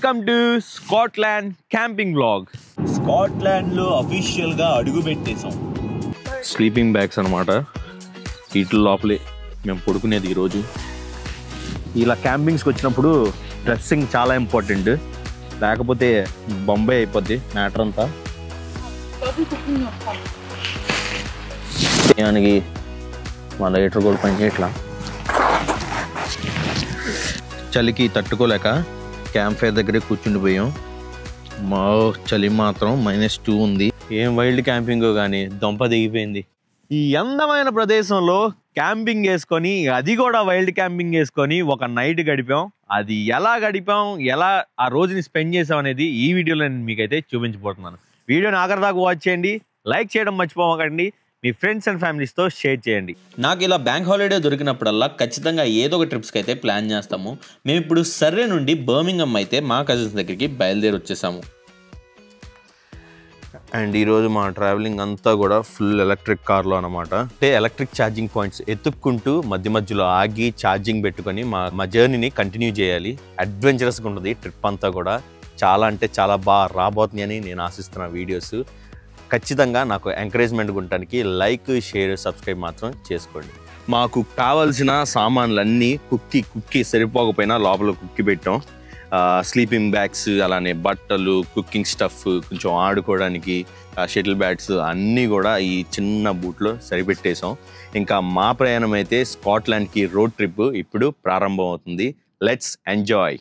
Welcome to Scotland camping vlog. Scotland లో official గా అడుగు పెట్టేసాం. స్లీపింగ్ బ్యాగ్స్ అన్నమాట. వీటి లోపలే మేము పడుకునేది ఈరోజు. ఇలా క్యాంపింగ్స్కి వచ్చినప్పుడు డ్రెస్సింగ్ చాలా ఇంపార్టెంట్, లేకపోతే బొంబాయి అయిపోద్ది మ్యాటర్ అంతా. దానికి మా లైటర్ కూడా పనిచేయట్లా, చలికి తట్టుకోలేక క్యాంప్ ఫైర్ దగ్గరే కూర్చుండిపోయాం. మా చలి మాత్రం -2 ఉంది. ఏం వైల్డ్ క్యాంపింగ్ కానీ దొంప దిగిపోయింది. ఈ అందమైన ప్రదేశంలో క్యాంపింగ్ వేసుకొని, అది కూడా వైల్డ్ క్యాంపింగ్ వేసుకొని ఒక నైట్ గడిపాం. అది ఎలా గడిపాం, ఎలా ఆ రోజుని స్పెండ్ చేసాం అనేది ఈ వీడియోలో నేను మీకైతే చూపించబోతున్నాను. వీడియోని ఆఖరి దాకా వాచ్ చేయండి, లైక్ చేయడం మర్చిపోకండి, మీ ఫ్రెండ్స్ అండ్ ఫ్యామిలీస్తో షేర్ చేయండి. నాకు ఇలా బ్యాంక్ హాలిడే దొరికినప్పుడల్లా ఖచ్చితంగా ఏదో ఒక ట్రిప్స్కి అయితే ప్లాన్ చేస్తాము. మేము ఇప్పుడు సర్రే నుండి బర్మింగమ్ అయితే మా కజిన్స్ దగ్గరికి బయలుదేరి వచ్చేసాము. అండ్ ఈరోజు మా ట్రావెలింగ్ అంతా కూడా ఫుల్ ఎలక్ట్రిక్ కార్లో అనమాట. అంటే ఎలక్ట్రిక్ ఛార్జింగ్ పాయింట్స్ ఎత్తుక్కుంటూ మధ్య మధ్యలో ఆగి ఛార్జింగ్ పెట్టుకొని మా జర్నీని కంటిన్యూ చేయాలి. అడ్వెంచరస్గా ఉంటుంది ట్రిప్ అంతా కూడా. చాలా అంటే చాలా బాగా రాబోతుంది అని నేను ఆశిస్తున్న వీడియోస్. ఖచ్చితంగా నాకు ఎంకరేజ్మెంట్ ఉండటానికి లైక్, షేర్, సబ్స్క్రైబ్ మాత్రం చేసుకోండి. మాకు కావాల్సిన సామాన్లన్నీ కుక్కి సరిపోకపోయినా లోపల కుక్కి పెట్టాం. స్లీపింగ్ బ్యాగ్స్, అలానే బట్టలు, కుకింగ్ స్టఫ్, కొంచెం ఆడుకోవడానికి షటిల్ బ్యాట్స్ అన్నీ కూడా ఈ చిన్న బూట్లో సరిపెట్టేసాం. ఇంకా మా ప్రయాణం అయితే స్కాట్లాండ్కి రోడ్ ట్రిప్ ఇప్పుడు ప్రారంభం అవుతుంది. Let's enjoy.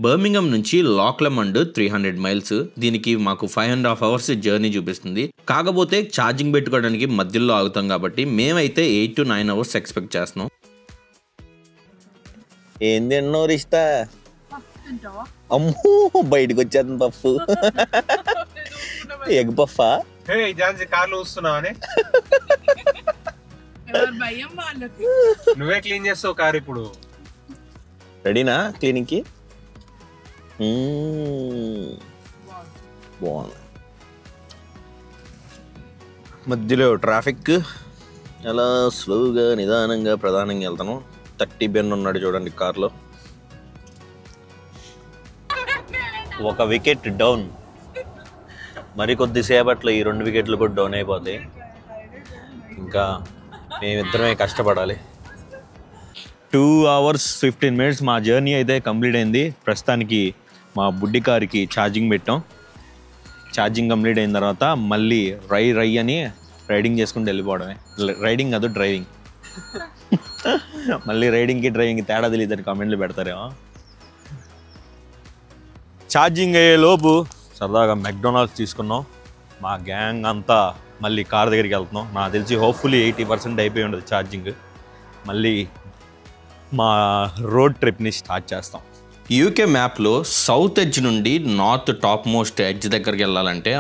బర్మింగమ్ నుంచి లాక్లమండ్ 300 మైల్స్. దీనికి మాకు 5.5 hours జర్నీ చూపిస్తుంది. కాకపోతే ఛార్జింగ్ పెట్టుకోవడానికి మధ్యలో ఆగుతాం కాబట్టి మేమైతే 8 to 9 hours ఎక్స్పెక్ట్ చేస్తున్నాం. ఏంది ఇస్తా అమ్మో, బయటకు వచ్చేది పఫ్. ఎగ్ పఫా? నువ్వే క్లీన్ చేస్తావు కారు ఇప్పుడు. రెడీనా క్లీనింగ్ కి? బాగుంది. మధ్యలో ట్రాఫిక్, అలా స్లోగా నిదానంగా ప్రధానంగా వెళ్తాను. 30 బెన్ ఉన్నాడు చూడండి కార్లో. ఒక వికెట్ డౌన్. మరికొద్దిసేపట్లో ఈ 2 వికెట్లు కూడా డౌన్ అయిపోతాయి. ఇంకా మేమిద్దరమే కష్టపడాలి. 2 hours 15 minutes మా జర్నీ అయితే కంప్లీట్ అయింది. ప్రస్తుతానికి మా బుడ్డి కార్కి ఛార్జింగ్ పెట్టాం. ఛార్జింగ్ కంప్లీట్ అయిన తర్వాత మళ్ళీ రై అని రైడింగ్ చేసుకుంటూ వెళ్ళిపోవడమే. రైడింగ్ కాదు, డ్రైవింగ్. మళ్ళీ రైడింగ్కి డ్రైవింగ్కి తేడా తెలియదని కామెంట్లు పెడతారేమో. ఛార్జింగ్ అయ్యే లోపు సరదాగా మెక్డొనాల్డ్స్ తీసుకున్నాం. మా గ్యాంగ్ అంతా మళ్ళీ కార్ దగ్గరికి వెళ్తున్నాం. నాకు తెలిసి హోప్ఫుల్లీ 80% అయిపోయి ఉండదు ఛార్జింగ్. మళ్ళీ మా రోడ్ ట్రిప్ని స్టార్ట్ చేస్తాం. యూకే మ్యాప్లో సౌత్ ఎడ్జ్ నుండి నార్త్ టాప్ మోస్ట్ ఎడ్జ్ దగ్గరికి వెళ్ళాలంటే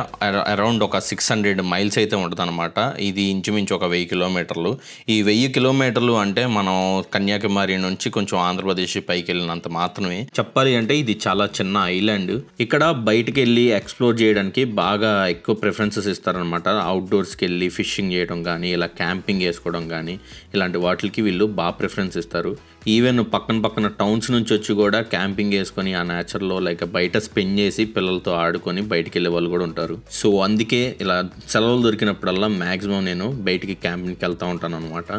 అరౌండ్ ఒక 600 మైల్స్ అయితే ఉంటుంది అనమాట. ఇది ఇంచుమించు ఒక 1000 కిలోమీటర్లు. ఈ 1000 కిలోమీటర్లు అంటే మనం కన్యాకుమారి నుంచి కొంచెం ఆంధ్రప్రదేశ్ పైకి వెళ్ళినంత మాత్రమే. చెప్పాలి అంటే ఇది చాలా చిన్న ఐలాండ్. ఇక్కడ బయటికి వెళ్ళి ఎక్స్ప్లోర్ చేయడానికి బాగా ఎక్కువ ప్రిఫరెన్సెస్ ఇస్తారనమాట. అవుట్డోర్స్కి వెళ్ళి ఫిషింగ్ చేయడం కానీ, ఇలా క్యాంపింగ్ వేసుకోవడం కానీ, ఇలాంటి వాటికి వీళ్ళు బాగా ప్రిఫరెన్స్ ఇస్తారు. ఈవెన్ పక్కన టౌన్స్ నుంచి వచ్చి కూడా క్యాంపింగ్ వేసుకొని ఆ నేచర్లో లైక్ బయట స్పెండ్ చేసి పిల్లలతో ఆడుకొని బయటికి వెళ్ళే వాళ్ళు కూడా ఉంటారు. సో అందుకే ఇలా సెలవులు దొరికినప్పుడల్లా మ్యాక్సిమం నేను బయటికి క్యాంపింగ్కి వెళ్తూ ఉంటాను అనమాట.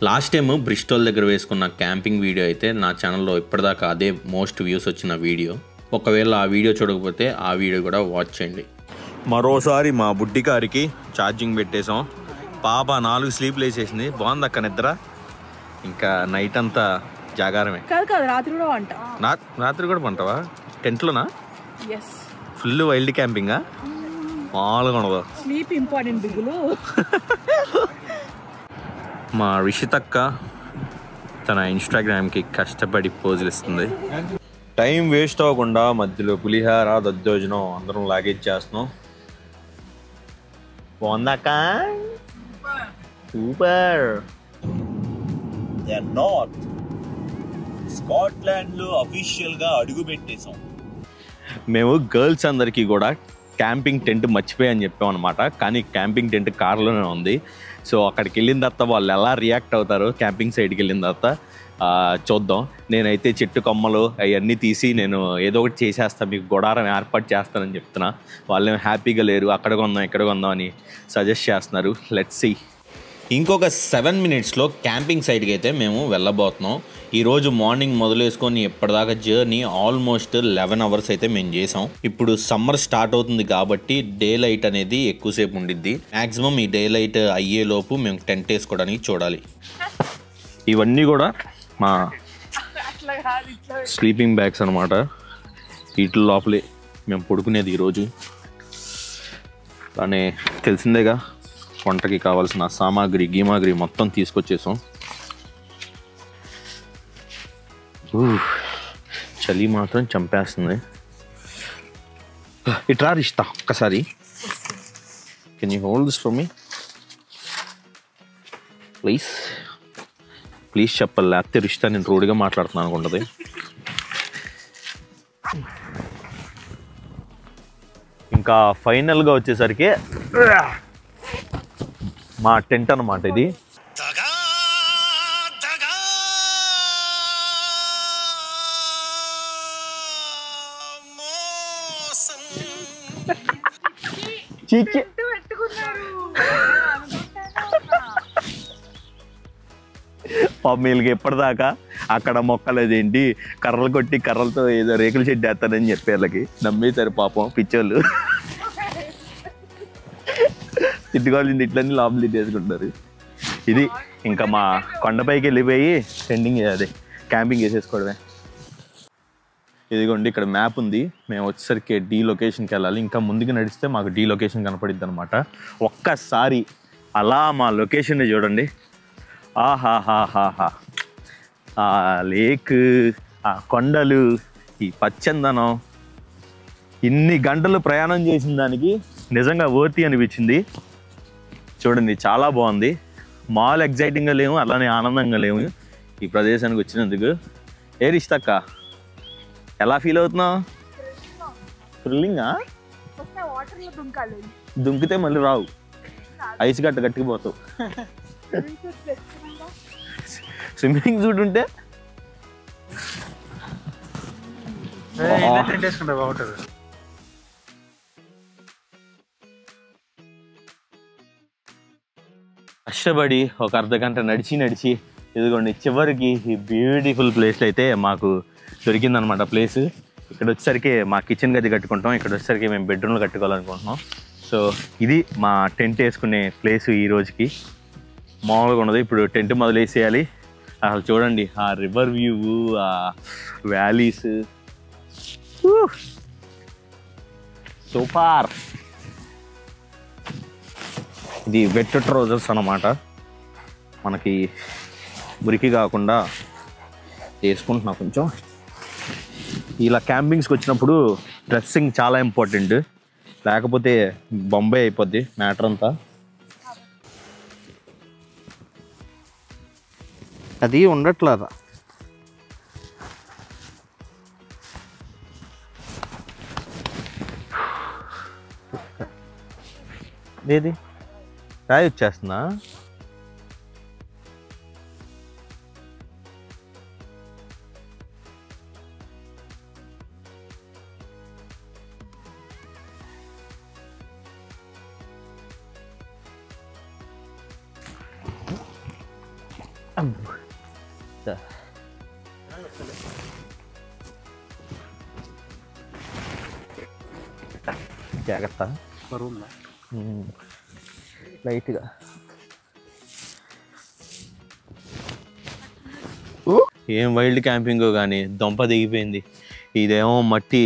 లాస్ట్ టైం బ్రిస్టోల్ దగ్గర వేసుకున్న క్యాంపింగ్ వీడియో అయితే నా ఛానల్లో ఇప్పటిదాకా అదే మోస్ట్ వ్యూస్ వచ్చిన వీడియో. ఒకవేళ ఆ వీడియో చూడకపోతే ఆ వీడియో కూడా వాచ్ చేయండి. మరోసారి మా బుడ్డి కారికి ఛార్జింగ్ పెట్టేసాం. పాప 4 స్లీప్లు వేసేసింది. బాగుంది అక్క నిద్ర. ఇంకా నైట్ అంతా జాగారమే. రాత్రి కూడా వంట. రాత్రి కూడా పంటావా? టెంట్లోనా? ఫుల్ వైల్డ్ క్యాంపింగా? మామూలుగా ఉండదు. స్లీప్ ఇంపార్టెంట్ బిగులు. మా రిషితక్క తన ఇన్స్టాగ్రామ్కి కష్టపడి పోజులు ఇస్తుంది. టైం వేస్ట్ అవ్వకుండా మధ్యలో పులిహార, దద్దోజనం అందరం లాగేజ్ చేస్తున్నాం. బాగుందాక? సూపర్. నార్త్ స్కాట్లాండ్ లో అఫీషియల్ గా అడుగు పెట్టేసాం. మేము గర్ల్స్ అందరికీ కూడా క్యాంపింగ్ టెంట్ మర్చిపోయని చెప్పాం అనమాట. కానీ క్యాంపింగ్ టెంట్ కార్లోనే ఉంది. సో అక్కడికి వెళ్ళిన తర్వాత వాళ్ళు ఎలా రియాక్ట్ అవుతారో, క్యాంపింగ్ సైడ్కి వెళ్ళిన తర్వాత చూద్దాం. నేనైతే చెట్టు కొమ్మలు అవన్నీ తీసి నేను ఏదో ఒకటి చేసేస్తాను, మీకు గుడారం ఏర్పాటు చేస్తానని చెప్తున్నా. వాళ్ళేమో హ్యాపీగా లేరు, అక్కడ కొందాం ఇక్కడ కొందాం అని సజెస్ట్ చేస్తున్నారు. Let's see. ఇంకొక 7 minutesలో క్యాంపింగ్ సైట్కి అయితే మేము వెళ్ళబోతున్నాం. ఈరోజు మార్నింగ్ మొదలేసుకొని ఎప్పటిదాకా జర్నీ ఆల్మోస్ట్ 11 hours అయితే మేము చేసాం. ఇప్పుడు సమ్మర్ స్టార్ట్ అవుతుంది కాబట్టి డే లైట్ అనేది ఎక్కువసేపు ఉండిద్ది. మ్యాక్సిమం ఈ డే లైట్ అయ్యేలోపు మేము టెంట్ వేసుకోవడానికి చూడాలి. ఇవన్నీ కూడా మా స్లీపింగ్ బ్యాగ్స్ అనమాట. వీటి లోపలే మేము పడుకునేది ఈరోజు. కానీ తెలిసిందేగా, వంటకి కావాల్సిన గీమాగ్రి మొత్తం తీసుకొచ్చేసాం. చలి మాత్రం చంపేస్తుంది. ఇట్రా రిష్తా ఒక్కసారి. Can you hold this for me please? Please చెప్పాలి, లేకపోతే రిష్తా నేను రూడ్గా మాట్లాడుతున్నాను అనుకుంటుంది. ఇంకా ఫైనల్గా వచ్చేసరికి మా టెంట్ అన్నమాట ఇది. వీళ్ళకి ఎప్పటిదాకా అక్కడ మొక్కలేదేంటి, కర్రలు కొట్టి కర్రలతో ఏదో రేకుల షెడ్ వేస్తానని చెప్పి వాళ్ళకి నమ్మేశారు పాపం పిచ్చోళ్ళు. తిట్టుకోవాల్సింది ఇట్లన్నీ లోపల తిట్టేసుకుంటారు. ఇది ఇంకా మా కొండపైకి వెళ్ళిపోయి క్యాంపింగ్ చేసేసుకోవడమే. ఇదిగోండి ఇక్కడ మ్యాప్ ఉంది. మేము వచ్చేసరికి డి లొకేషన్కి వెళ్ళాలి. ఇంకా ముందుకు నడిస్తే మాకు డి లొకేషన్ కనపడిద్ది అనమాట. ఒక్కసారి అలా మా లొకేషన్ని చూడండి. ఆహాహాహాహా, ఆ లేక్, ఆ కొండలు, ఈ పచ్చందనం, ఇన్ని గంటలు ప్రయాణం చేసిన దానికి నిజంగా వర్తి అనిపించింది. చూడండి చాలా బాగుంది. మాల్ ఎగ్జైటింగ్గా లేము, అలానే ఆనందంగా లేము ఈ ప్రదేశానికి వచ్చినందుకు. ఏ రిష్తక్క, ఎలా ఫీల్ అవుతున్నావు? థ్రిల్లింగా? దుంకితే మళ్ళీ రావు, ఐస్ గట్టికి పోతావు. స్విమ్మింగ్ సూట్ ఉంటే కష్టపడి ఒక అర్ధగంట నడిచి ఇదిగోండి చివరికి ఈ బ్యూటిఫుల్ ప్లేస్లో అయితే మాకు దొరికిందనమాట ప్లేస్. ఇక్కడ వచ్చేసరికి మా కిచెన్ గది కట్టుకుంటాం, ఇక్కడ వచ్చేసరికి మేము బెడ్రూమ్లు కట్టుకోవాలనుకుంటున్నాం. సో ఇది మా టెంట్ వేసుకునే ప్లేస్ ఈ రోజుకి. మామూలుగా ఉండదు. ఇప్పుడు టెంట్ మొదలేసేయాలి. అసలు చూడండి ఆ రివర్ వ్యూ, ఆ వ్యాలీస్, సూపర్. ఇది వెట్ ట్రౌజర్స్ అన్నమాట. మనకి మురికి కాకుండా వేసుకుంటున్నా. కొంచెం ఇలా క్యాంపింగ్స్కి వచ్చినప్పుడు డ్రెస్సింగ్ చాలా ఇంపార్టెంట్, లేకపోతే బొంబాయి అయిపోద్ది మ్యాటర్ అంతా. అది ఉండట్లేదా? ఏది రాయి వచ్చేస్తుందా? జాగ్రత్త లైట్గా. ఏం వైల్డ్ క్యాంపింగో కానీ దొంప దిగిపోయింది. ఇదేమో మట్టి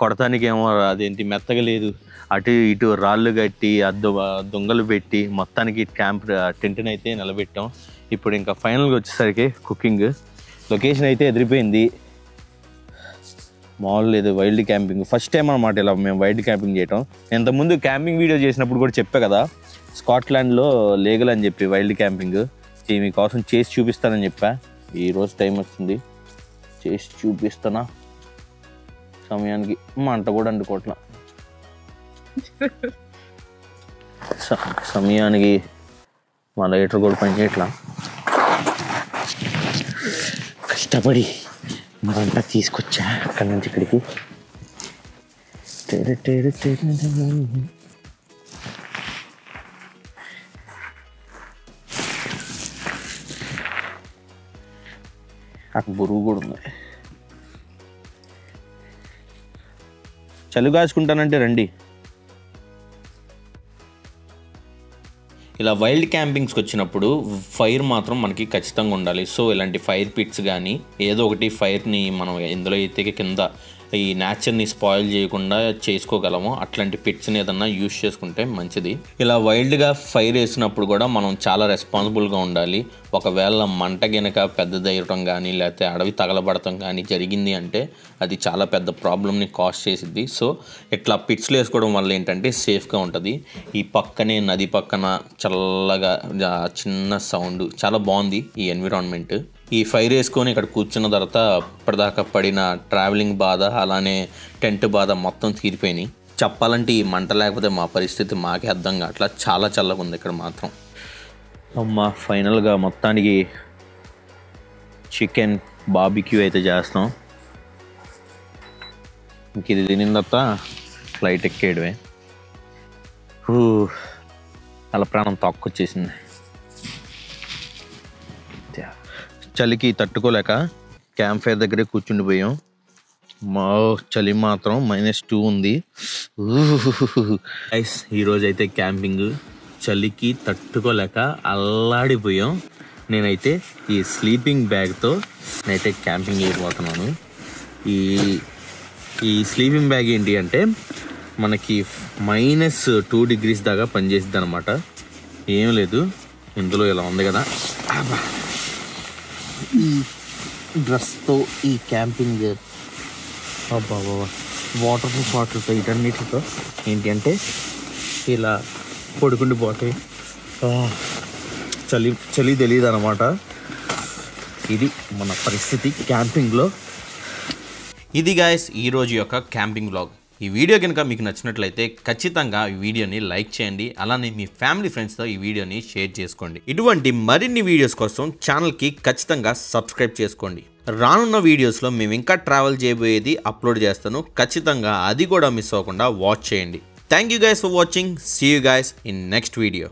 కొడతానికేమో అదేంటి మెత్తగా లేదు, అటు ఇటు రాళ్ళు కట్టి దొంగలు పెట్టి మొత్తానికి టెంట్ని అయితే నిలబెట్టాం. ఇప్పుడు ఇంకా ఫైనల్గా వచ్చేసరికి కుకింగ్ లొకేషన్ అయితే ఎదిరిపోయింది. మామూలు లేదు వైల్డ్ క్యాంపింగ్. ఫస్ట్ టైం అనమాట ఇలా మేము వైల్డ్ క్యాంపింగ్ చేయటం. ఇంతకుముందు క్యాంపింగ్ వీడియో చేసినప్పుడు కూడా చెప్పా కదా, స్కాట్లాండ్లో లేగల్ అని చెప్పి వైల్డ్ క్యాంపింగ్ మీకోసం చేసి చూపిస్తానని చెప్పా. ఈరోజు టైం వచ్చింది, చేసి చూపిస్తానా. సమయానికి మంట కూడా అంటుకోవట్లా. సమయానికి మా లైటర్ కూడా పనిచేయట్లా. కష్టపడి మరంతా తీసుకొచ్చా అక్కడి నుంచి ఇక్కడికి. అక్కడ బరువు కూడా ఉంది. చలి కాచుకుంటానంటే రండి. ఇలా వైల్డ్ క్యాంపింగ్స్కి వచ్చినప్పుడు ఫైర్ మాత్రం మనకి ఖచ్చితంగా ఉండాలి. సో ఇలాంటి ఫైర్ పిట్స్ కానీ ఏదో ఒకటి ఫైర్ని మనం ఎందులో అయితే కింద ఈ నేచర్ని స్పాయిల్ చేయకుండా చేసుకోగలము అట్లాంటి పిట్స్ని ఏదన్నా యూజ్ చేసుకుంటే మంచిది. ఇలా వైల్డ్గా ఫైర్ వేసినప్పుడు కూడా మనం చాలా రెస్పాన్సిబుల్గా ఉండాలి. ఒకవేళ మంట గినక పెద్దదయ్యటం కానీ లేకపోతే అడవి తగలబడటం కానీ జరిగింది అంటే అది చాలా పెద్ద ప్రాబ్లమ్ని కాజ్ చేసిద్ది. సో ఇట్లా పిట్స్లు వేసుకోవడం వల్ల ఏంటంటే సేఫ్గా ఉంటుంది. ఈ పక్కనే నది పక్కన చల్లగా చిన్న సౌండ్ చాలా బాగుంది ఈ ఎన్విరాన్మెంట్. ఈ ఫైర్ వేసుకొని ఇక్కడ కూర్చున్న తర్వాత ఇప్పటిదాకా పడిన ట్రావెలింగ్ బాధ అలానే టెంట్ బాధ మొత్తం తీరిపోయినాయి. చెప్పాలంటే ఈ మంట లేకపోతే మా పరిస్థితి మాకే అర్థం కావట్లా. చాలా చల్లగా ఉంది ఇక్కడ మాత్రం. అమ్మ ఫైనల్గా మొత్తానికి చికెన్ బార్బిక్యూ అయితే చేస్తాం. ఇంక ఇది తినిన తర్వాత ఫ్లైట్ ఎక్కేయడమే. అలా ప్రాణం తక్కువచ్చేసింది. చలికి తట్టుకోలేక క్యాంప్ ఫైర్ దగ్గరే కూర్చుండిపోయాం. మా చలి మాత్రం -2 ఉంది. ఈరోజు అయితే క్యాంపింగ్ చలికి తట్టుకోలేక అల్లాడిపోయాం. నేనైతే ఈ స్లీపింగ్ బ్యాగ్తో నేనైతే క్యాంపింగ్ అయిపోతున్నాను. ఈ స్లీపింగ్ బ్యాగ్ ఏంటి అంటే మనకి -2 degrees దాకా పనిచేసిద్ది అనమాట. ఏం లేదు ఇందులో ఇలా ఉంది కదా, ఈ డ్రెస్తో ఈ క్యాంపింగ్ వాటర్తో వీటన్నిటితో ఏంటి అంటే ఇలా పడుకుండి పోతాయి. చలి తెలియదు అనమాట. ఇది మన పరిస్థితి క్యాంపింగ్లో. ఇది గాయస్ ఈరోజు యొక్క క్యాంపింగ్ వ్లాగ్. ఈ వీడియో కనుక మీకు నచ్చినట్లయితే ఖచ్చితంగా ఈ వీడియోని లైక్ చేయండి. అలానే మీ ఫ్యామిలీ ఫ్రెండ్స్తో ఈ వీడియోని షేర్ చేసుకోండి. ఇటువంటి మరిన్ని వీడియోస్ కోసం ఛానల్కి ఖచ్చితంగా సబ్స్క్రైబ్ చేసుకోండి. రానున్న వీడియోస్లో మేము ఇంకా ట్రావెల్ చేయబోయేది అప్లోడ్ చేస్తాను. ఖచ్చితంగా అది కూడా మిస్ అవ్వకుండా వాచ్ చేయండి. Thank you guys for watching. See you guys in next video.